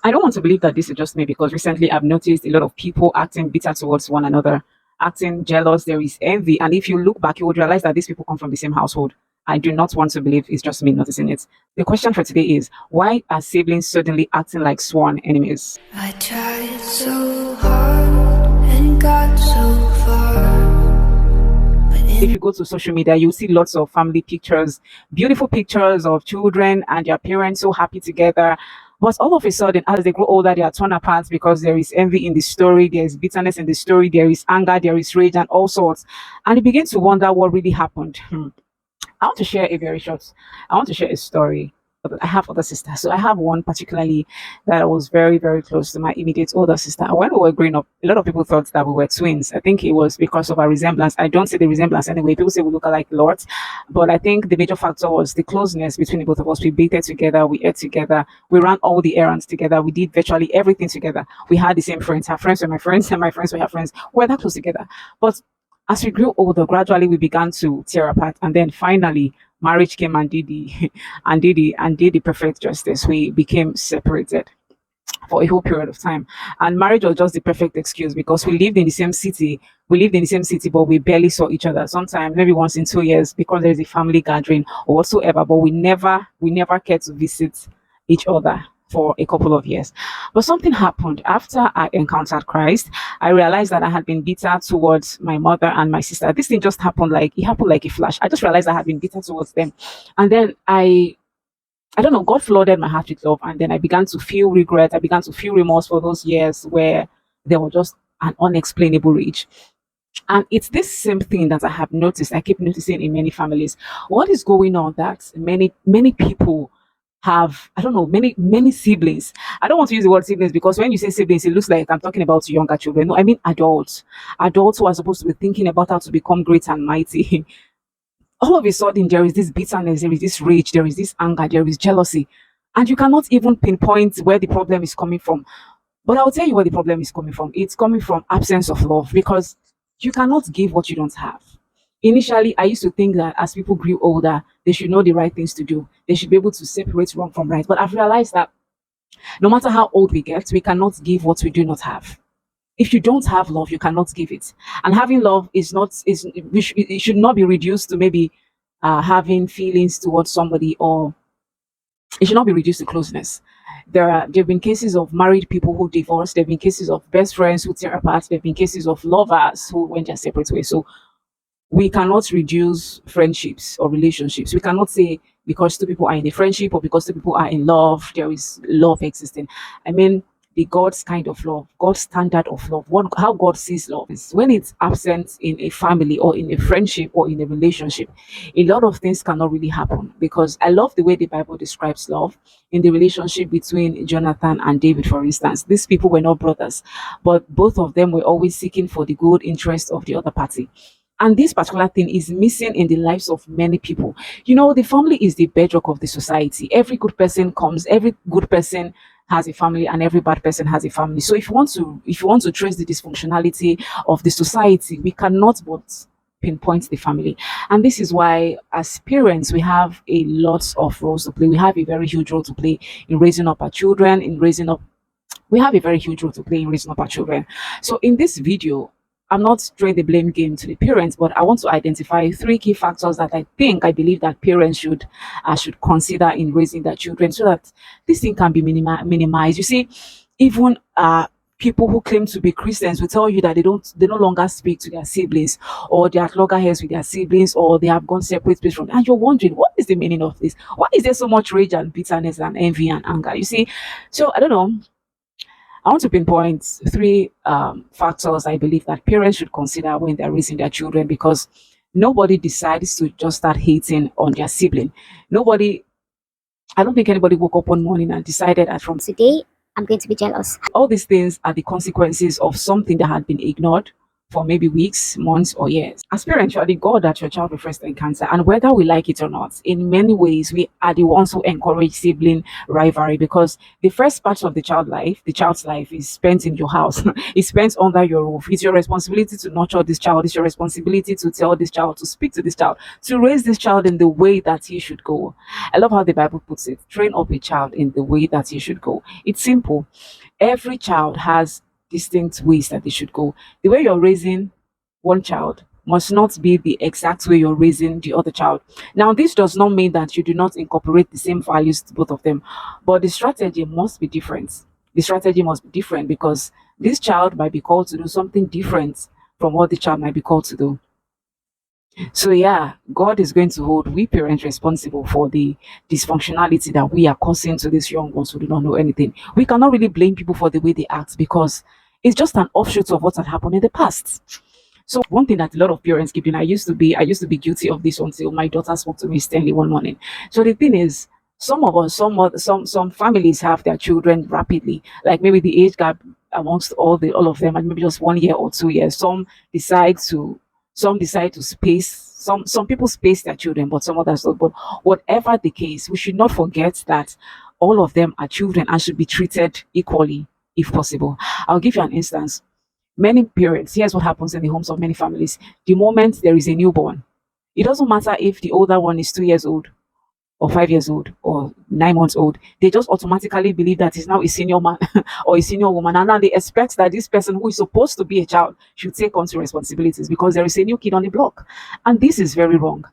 I don't want to believe that this is just me, because recently I've noticed a lot of people acting bitter towards one another, acting jealous. There is envy. And if you look back, you would realize that these people come from the same household. I do not want to believe it's just me noticing it. The question for today is, why are siblings suddenly acting like sworn enemies? I tried so hard and got so far. If you go to social media, you'll see lots of family pictures, beautiful pictures of children and their parents so happy together. But all of a sudden, as they grow older, they are torn apart because there is envy in the story, there is bitterness in the story, there is anger, there is rage, and all sorts. And you begin to wonder what really happened. I want to share a very short, I want to share a story. I have other sisters. So I have one particularly that was very, very close to my immediate older sister. When we were growing up, a lot of people thought that we were twins. I think it was because of our resemblance. I don't say the resemblance anyway. People say we look alike a lot. But I think the major factor was the closeness between the both of us. We bathed together, we ate together, we ran all the errands together, we did virtually everything together. We had the same friends. Her friends were my friends, and my friends were her friends. We were that close together. But as we grew older, gradually we began to tear apart, and then finally marriage came and did the and did the perfect justice. We became separated for a whole period of time, and marriage was just the perfect excuse because we lived in the same city. We lived in the same city, but we barely saw each other. Sometimes maybe once in 2 years because there is a family gathering or whatsoever. But we never cared to visit each other for a couple of years. But something happened after I encountered Christ. I realized that I had been bitter towards my mother and my sister. This thing just happened like it happened like a flash. I just realized I had been bitter towards them. And then I don't know, God flooded my heart with love, and then I began to feel regret. I began to feel remorse for those years where there was just an unexplainable rage. And it's this same thing that I have noticed. I keep noticing in many families. What is going on that many people have, I don't know, many siblings. I don't want to use the word siblings because when you say siblings, it looks like I'm talking about younger children. No, I mean adults. Adults who are supposed to be thinking about how to become great and mighty. All of a sudden there is this bitterness, there is this rage, there is this anger, there is jealousy. And you cannot even pinpoint where the problem is coming from. But I'll tell you where the problem is coming from. It's coming from absence of love, because you cannot give what you don't have. Initially, I used to think that as people grew older, they should know the right things to do. They should be able to separate wrong from right. But I've realized that no matter how old we get, we cannot give what we do not have. If you don't have love, you cannot give it. And having love is not is it should not be reduced to maybe having feelings towards somebody, or it should not be reduced to closeness. There have been cases of married people who divorced. There have been cases of best friends who tear apart. There have been cases of lovers who went their separate ways. So we cannot reduce friendships or relationships. We cannot say because two people are in a friendship or because two people are in love, there is love existing. I mean, the God's kind of love, God's standard of love, how God sees love is when it's absent in a family or in a friendship or in a relationship, a lot of things cannot really happen. Because I love the way the Bible describes love in the relationship between Jonathan and David, for instance. These people were not brothers, but both of them were always seeking for the good interest of the other party. And this particular thing is missing in the lives of many people. You know, the family is the bedrock of the society. Every good person has a family, and every bad person has a family. So if you want to trace the dysfunctionality of the society, we cannot but pinpoint the family. And this is why as parents we have a lot of roles to play. We have a very huge role to play in raising up our children, in raising up we have a very huge role to play in raising up our children. So in this video, I'm not throwing the blame game to the parents, but I want to identify three key factors that I believe that parents should consider in raising their children, so that this thing can be minimized. You see, even people who claim to be Christians will tell you that they no longer speak to their siblings, or they are at loggerheads with their siblings, or they have gone separate ways from. And you're wondering, what is the meaning of this? Why is there so much rage and bitterness and envy and anger? You see, so I don't know. I want to pinpoint three factors I believe that parents should consider when they're raising their children, because nobody decides to just start hating on their sibling. Nobody, I don't think anybody woke up one morning and decided that from Today, I'm going to be jealous. all these things are the consequences of something that had been ignored, for maybe weeks, months, or years. As parents, you are the God that your child prefers to encounter, and whether we like it or not, in many ways, we are the ones who encourage sibling rivalry because the first part of the child's life, is spent in your house. It's spent under your roof. It's your responsibility to nurture this child. It's your responsibility to tell this child, to speak to this child, to raise this child in the way that he should go. I love how the Bible puts it: train up a child in the way that he should go. It's simple. Every child has distinct ways that they should go. The way you're raising one child must not be the exact way you're raising the other child. Now, this does not mean that you do not incorporate the same values to both of them, but the strategy must be different. The strategy must be different because this child might be called to do something different from what the child might be called to do. So yeah, God is going to hold we parents responsible for the dysfunctionality that we are causing to these young ones who do not know anything. We cannot really blame people for the way they act because it's just an offshoot of what had happened in the past. So one thing that a lot of parents keep doing, I used to be guilty of this until my daughter spoke to me sternly one morning. So the thing is, some of us, some families have their children rapidly, like maybe the age gap amongst all of them, and maybe just 1 year or 2 years. Decide to decide to space. Some people space their children, but some others don't. But whatever the case, we should not forget that all of them are children and should be treated equally if possible. I'll give you an instance. Many parents, here's what happens in the homes of many families. The moment there is a newborn, it doesn't matter if the older one is 2 years old or 5 years old or 9 months old, they just automatically believe that he's now a senior man or a senior woman. And now they expect that this person who is supposed to be a child should take on to responsibilities because there is a new kid on the block. And this is very wrong.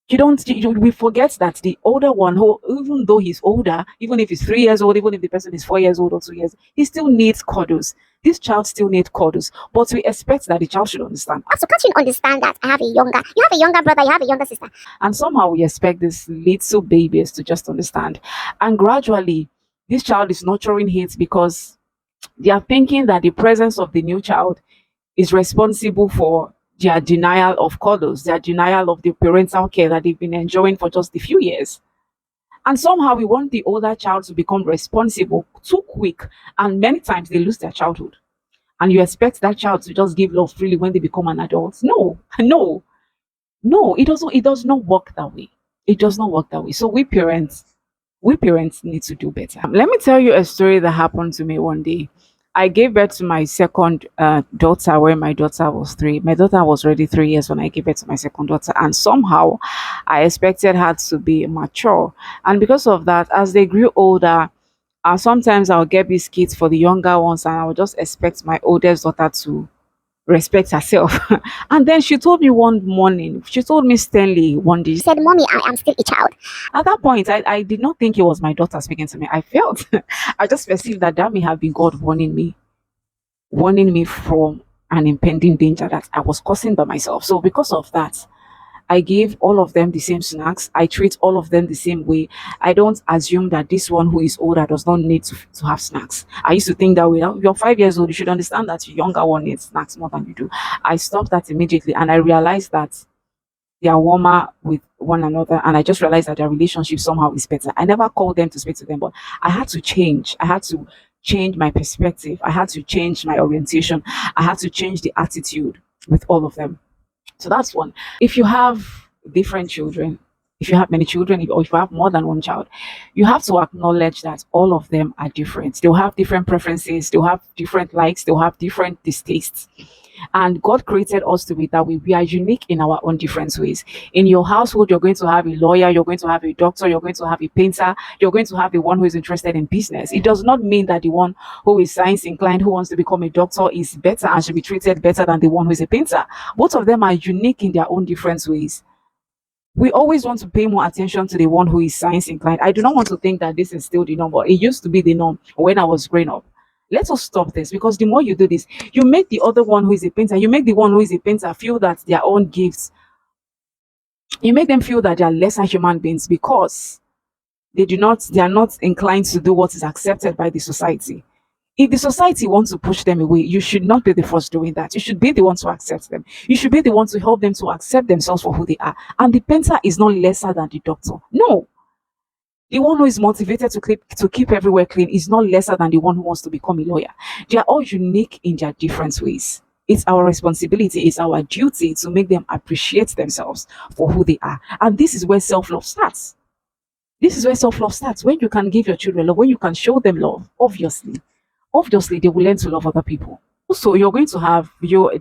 You don't we forget that the older one, who even though he's older, even if he's 3 years old, even if the person is 4 years old or 2 years, he still needs cuddles. This child still needs cuddles, but we expect that the child should understand. Also, can't you understand that you have a younger brother, you have a younger sister? And somehow we expect these little babies to just understand. And gradually, this child is nurturing hate because they are thinking that the presence of the new child is responsible for their denial of cuddles, their denial of the parental care that they've been enjoying for just a few years. And somehow we want the older child to become responsible too quick, and many times they lose their childhood. And you expect that child to just give love freely when they become an adult. No, no, no, it does not work that way. It does not work that way. So we parents need to do better. Let me tell you a story that happened to me one day. I gave birth to my second daughter when my daughter was 3. My daughter was already 3 years when I gave birth to my second daughter, and somehow I expected her to be mature. And because of that, as they grew older, sometimes I'll get biscuits for the younger ones, and I would just expect my oldest daughter to respect herself. And then she told me one morning, she told me sternly one day, She said, Mommy, I am still a child. at that point, I did not think it was my daughter speaking to me. I felt, I just perceived that that may have been God warning me from an impending danger that I was causing by myself. So because of that, I give all of them the same snacks. I treat all of them the same way. I don't assume that this one who is older does not need to have snacks. I used to think that way. You're 5 years old, you should understand that your younger one needs snacks more than you do. I stopped that immediately and I realized that they are warmer with one another, and I just realized that their relationship somehow is better. I never called them to speak to them, but I had to change. I had to change my perspective. I had to change my orientation. I had to change the attitude with all of them. So that's one. If you have different children, if you have many children, or if you have more than one child, you have to acknowledge that all of them are different. They'll have different preferences, they'll have different likes, they'll have different distastes. And God created us to be that way. We are unique in our own different ways. In your household, you're going to have a lawyer, you're going to have a doctor, you're going to have a painter, you're going to have the one who is interested in business. It does not mean that the one who is science inclined, who wants to become a doctor, is better and should be treated better than the one who is a painter. Both of them are unique in their own different ways. We always want to pay more attention to the one who is science inclined. I do not want to think that this is still the norm, but it used to be the norm when I was growing up. Let us stop this, because the more you do this, you make the other one who is a painter, you make the one who is a painter feel that their own gifts, you make them feel that they are lesser human beings because they are not inclined to do what is accepted by the society. If the society wants to push them away, you should not be the first doing that. You should be the one to accept them. You should be the one to help them to accept themselves for who they are. And the painter is not lesser than the doctor. No. The one who is motivated to keep everywhere clean is not lesser than the one who wants to become a lawyer. They are all unique in their different ways. It's our responsibility, it's our duty to make them appreciate themselves for who they are. And this is where self-love starts. This is where self-love starts. When you can give your children love, when you can show them love, obviously they will learn to love other people. Also, you're going to have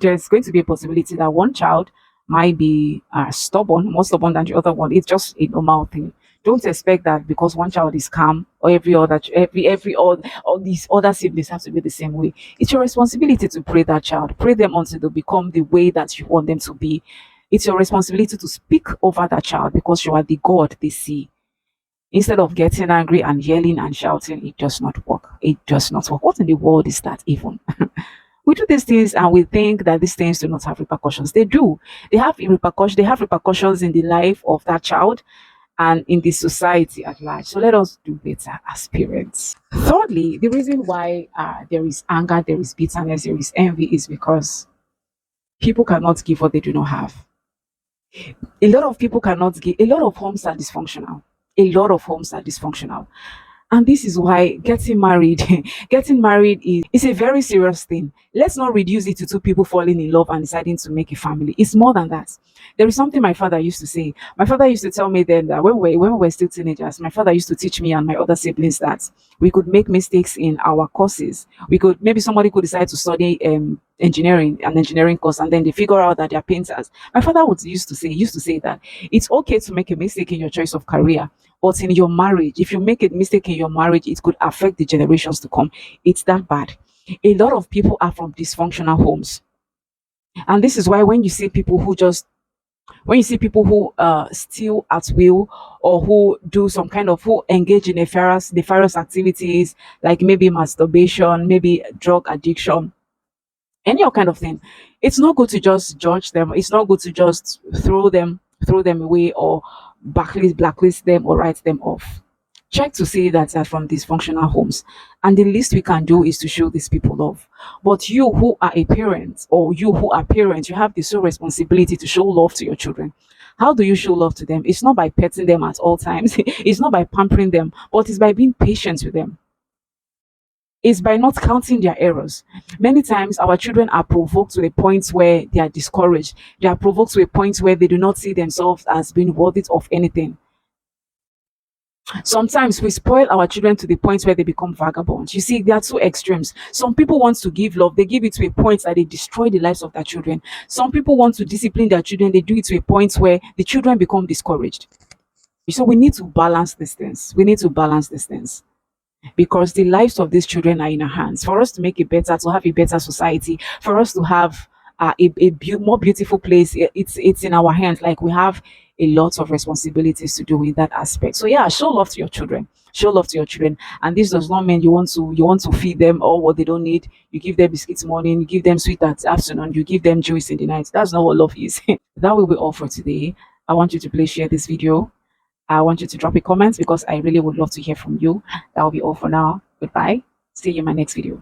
there's going to be a possibility that one child might be stubborn, more stubborn than the other one. It's just a normal thing. Don't expect that because one child is calm or all these other siblings have to be the same way. It's your responsibility to pray that child, pray them until they become the way that you want them to be. It's your responsibility to speak over that child because you are the God they see. Instead of getting angry and yelling and shouting, it does not work. It does not work. What in the world is that even? We do these things and we think that these things do not have repercussions. They do. They have repercussions in the life of that child and in the society at large. So let us do better as parents. Thirdly, the reason why there is anger, there is bitterness, there is envy is because people cannot give what they do not have. A lot of people cannot give. A lot of homes are dysfunctional. A lot of homes are dysfunctional. And this is why getting married, getting married is a very serious thing. Let's not reduce it to two people falling in love and deciding to make a family. It's more than that. There is something my father used to say. My father used to tell me then that when we were still teenagers, my father used to teach me and my other siblings that we could make mistakes in our courses. We could maybe somebody could decide to study an engineering course, and then they figure out that they're painters. My father would used to say that it's okay to make a mistake in your choice of career, but in your marriage, if you make a mistake in your marriage, it could affect the generations to come. It's that bad. A lot of people are from dysfunctional homes. And this is why when you see people who steal at will, or who engage in nefarious activities like maybe masturbation, maybe drug addiction, any kind of thing, it's not good to just judge them. It's not good to just throw them away, or blacklist them, or write them off. Check to see that they're from dysfunctional homes, and the least we can do is to show these people love. But you who are a parent, or you who are parents, you have the sole responsibility to show love to your children. How do you show love to them? It's not by petting them at all times. It's not by pampering them, but it's by being patient with them. Is by not counting their errors. Many times our children are provoked to a point where they are discouraged. They are provoked to a point where they do not see themselves as being worthy of anything. Sometimes we spoil our children to the point where they become vagabonds. You see, there are two extremes. Some people want to give love, they give it to a point that they destroy the lives of their children. Some people want to discipline their children, they do it to a point where the children become discouraged. So we need to balance these things. We need to balance these things, because the lives of these children are in our hands. For us to to have a better society, for us to have more beautiful place, it's in our hands. Like, we have a lot of responsibilities to do in that aspect. So yeah, show love to your children. Show love to your children, and this does not mean you want to feed them all what they don't need. You give them biscuits morning, you give them sweet at afternoon, you give them juice in the night. That's not what love is. That will be all for today. I want you to please share this video. I want you to drop a comment because I really would love to hear from you. That will be all for now. Goodbye. See you in my next video.